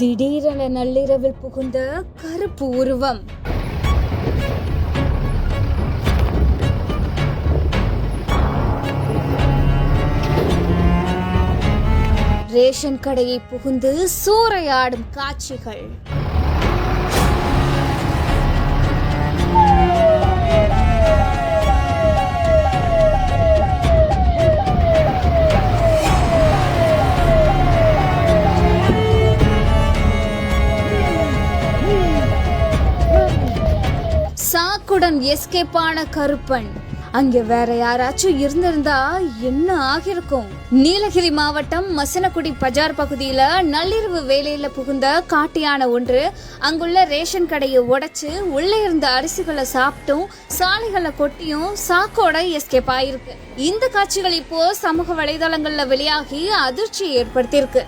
திடீரென நள்ளிரவில் புகுந்த கருப்பு உருவம். ரேஷன் கடையை புகுந்து சூறையாடும் காட்சிகள். சாக்குடன் எஸ்கேப் ஆன கருப்பன். அங்க வேற யாராச்சும் இருந்திருந்தா என்ன ஆகிருக்கும்? நீலகிரி மாவட்டம் மசனகுடி பஜார் பகுதியில நள்ளிரவு வேலையில புகுந்த காட்டியான ஒன்று அங்குள்ள ரேஷன் கடையை உடைச்சு உள்ளே இருந்த அரிசிகளை சாப்பிட்டும் சாலைகளை கொட்டியும் சாக்கோட எஸ்கேப் ஆயிருக்கு. இந்த காட்சிகள் இப்போ சமூக வலைதளங்கள்ல வெளியாகி அதிர்ச்சியை ஏற்படுத்தியிருக்கு.